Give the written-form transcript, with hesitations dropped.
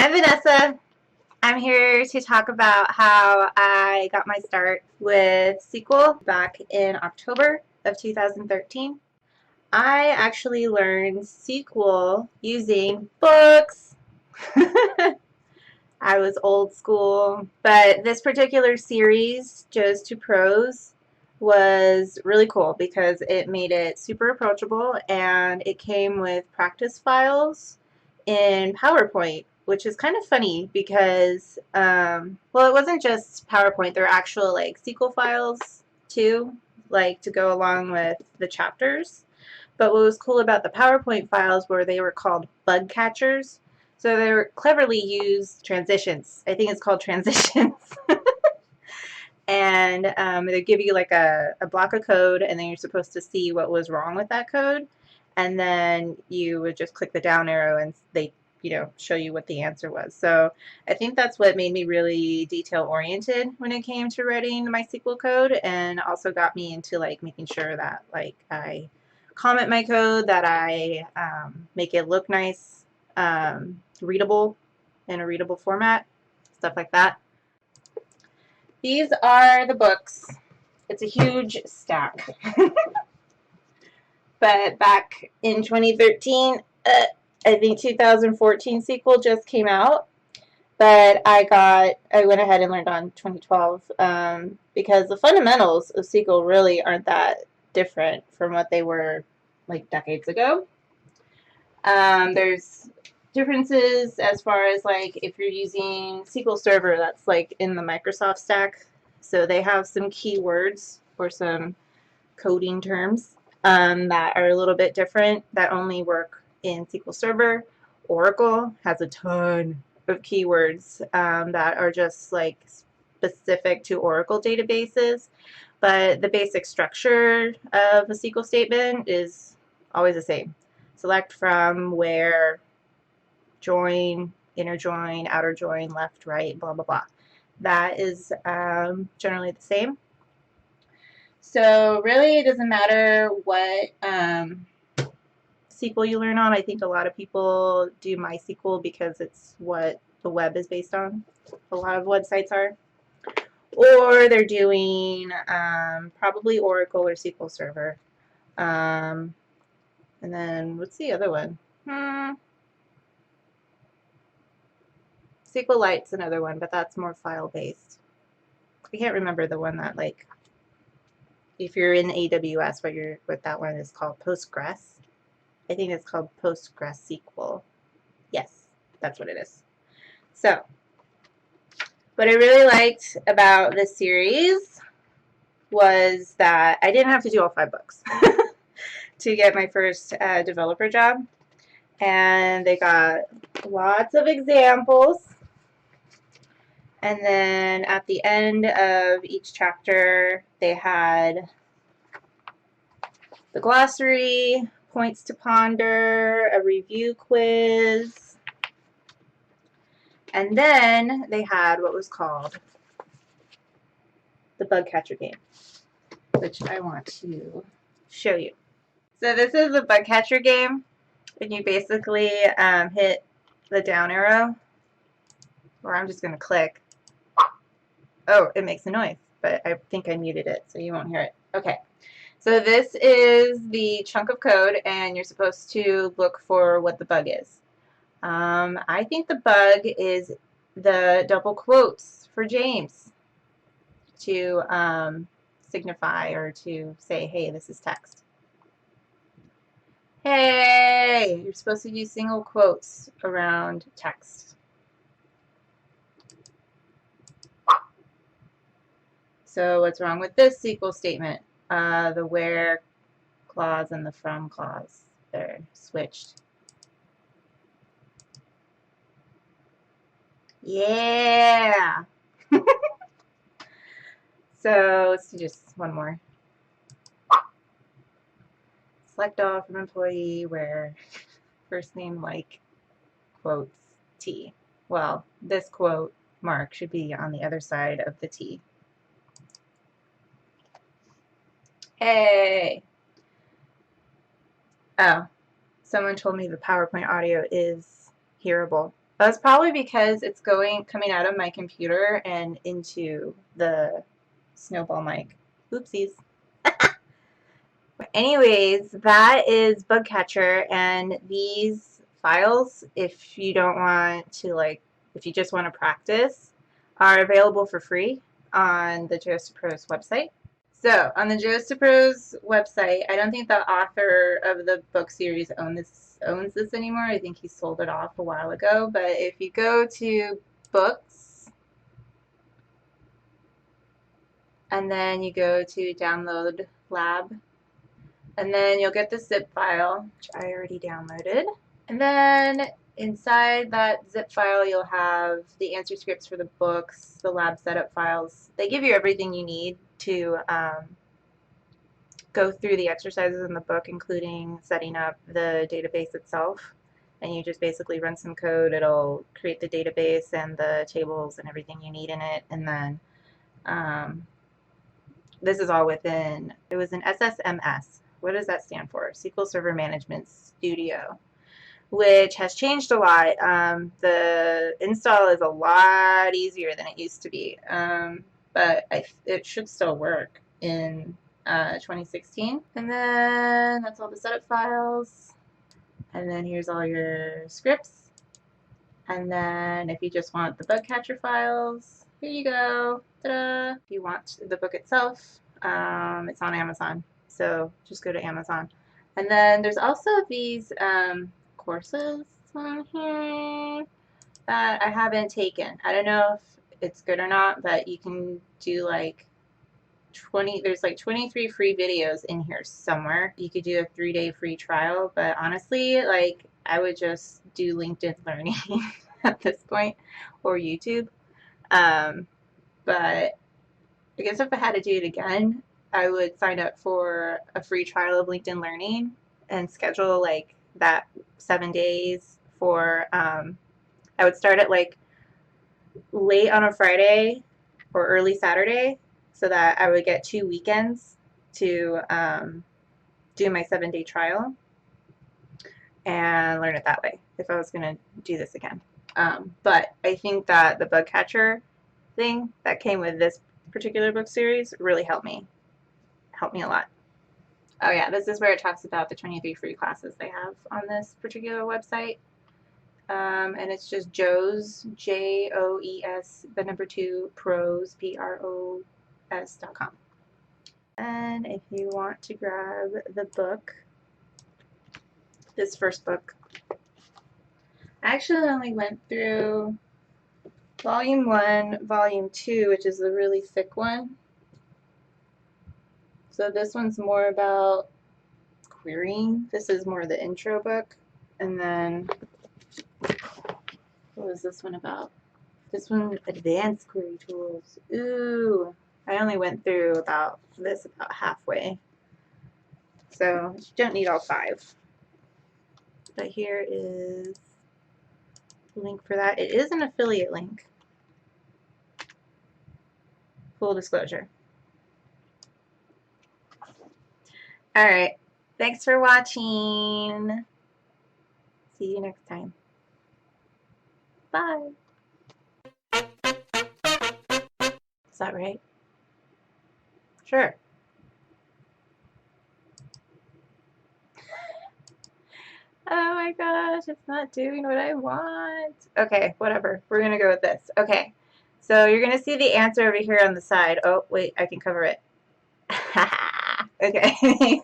I'm Vanessa. I'm here to talk about how I got my start with SQL back in October of 2013. I actually learned SQL using books. I was old school, but this particular series, Joe's to Pros, was really cool because it made it super approachable and it came with practice files in PowerPoint, which is kind of funny because, well, it wasn't just PowerPoint, there were actual like SQL files too, like to go along with the chapters. But what was cool about the PowerPoint files were they were called bug catchers. So they were cleverly used transitions. I think it's called transitions. And they give you like a block of code, and then you're supposed to see what was wrong with that code. And then you would just click the down arrow, and they show you what the answer was. So I think that's what made me really detail oriented when it came to writing my SQL code, and also got me into like making sure that like I comment my code, that I make it look nice, readable in a readable format, stuff like that. These are the books. It's a huge stack. But back in 2013, I think 2014 SQL just came out. But I went ahead and learned on 2012 because the fundamentals of SQL really aren't that different from what they were like decades ago. There's differences as far as like if you're using SQL Server, that's like in the Microsoft stack. So they have some keywords or some coding terms that are a little bit different that only work in SQL Server. Oracle has a ton of keywords that are just like specific to Oracle databases, but the basic structure of a SQL statement is always the same. Select from, where, join, inner join, outer join, left, right, blah, blah, blah. That is generally the same. So really it doesn't matter what SQL you learn on. I think a lot of people do MySQL because it's what the web is based on. A lot of websites are. Or they're doing probably Oracle or SQL Server. And then what's the other one? SQLite's another one, but that's more file-based. I can't remember the one that, like, if you're in AWS, what that one is called, Postgres. I think it's called PostgreSQL. Yes, that's what it is. So, what I really liked about this series was that I didn't have to do all 5 books to get my first developer job. And they got lots of examples. And then at the end of each chapter, they had the glossary, points to ponder, a review quiz, and then they had what was called the bug catcher game, which I want to show you. So this is the bug catcher game, and you basically hit the down arrow, or I'm just going to click. Oh, it makes a noise, but I think I muted it, so you won't hear it. Okay. So this is the chunk of code, and you're supposed to look for what the bug is. I think the bug is the double quotes for James to signify or to say, hey, this is text. Hey, you're supposed to use single quotes around text. So what's wrong with this SQL statement? The where clause and the from clause, they're switched. Yeah. So let's do just one more. Select all from employee where first name like quotes T. Well, this quote mark should be on the other side of the T. Hey. Oh, someone told me the PowerPoint audio is hearable. That's probably because it's coming out of my computer and into the snowball mic. Oopsies. Anyways, that is Bugcatcher, and these files, if you don't want to, like, if you just want to practice, are available for free on the JOSTPros website. So on the JOSTPros website, I don't think the author of the book series owns this anymore. I think he sold it off a while ago. But if you go to books, and then you go to download lab, and then you'll get the zip file, which I already downloaded. And then inside that zip file, you'll have the answer scripts for the books, the lab setup files. They give you everything you need to go through the exercises in the book, including setting up the database itself. And you just basically run some code. It'll create the database and the tables and everything you need in it. And then this is all within, it was an SSMS. What does that stand for? SQL Server Management Studio, which has changed a lot. The install is a lot easier than it used to be, but it should still work in 2016. And then that's all the setup files. And then here's all your scripts. And then if you just want the bug catcher files, here you go. Ta-da! If you want the book itself, it's on Amazon. So just go to Amazon. And then there's also these courses on here that I haven't taken. I don't know if it's good or not, but you can do like there's like 23 free videos in here somewhere. You could do a 3-day free trial, but honestly, like, I would just do LinkedIn Learning at this point, or YouTube. But I guess if I had to do it again, I would sign up for a free trial of LinkedIn Learning and schedule like that 7 days for, I would start at like late on a Friday or early Saturday so that I would get 2 weekends to do my 7-day trial and learn it that way if I was going to do this again. But I think that the bug catcher thing that came with this particular book series really helped me a lot. Oh yeah, this is where it talks about the 23 free classes they have on this particular website. And it's just Joes, JOES, the number 2, pros, PROS.com. And if you want to grab the book, this first book, I actually only went through Volume 1, Volume 2, which is the really thick one. So this one's more about querying. This is more the intro book. And then, what was this one about? This one, Advanced Query Tools. Ooh, I only went through about halfway. So you don't need all 5. But here is the link for that. It is an affiliate link. Full disclosure. Alright, thanks for watching. See you next time. Bye. Is that right? Sure. Oh my gosh, it's not doing what I want. Okay, whatever. We're going to go with this. Okay, so you're going to see the answer over here on the side. Oh, wait, I can cover it. Okay.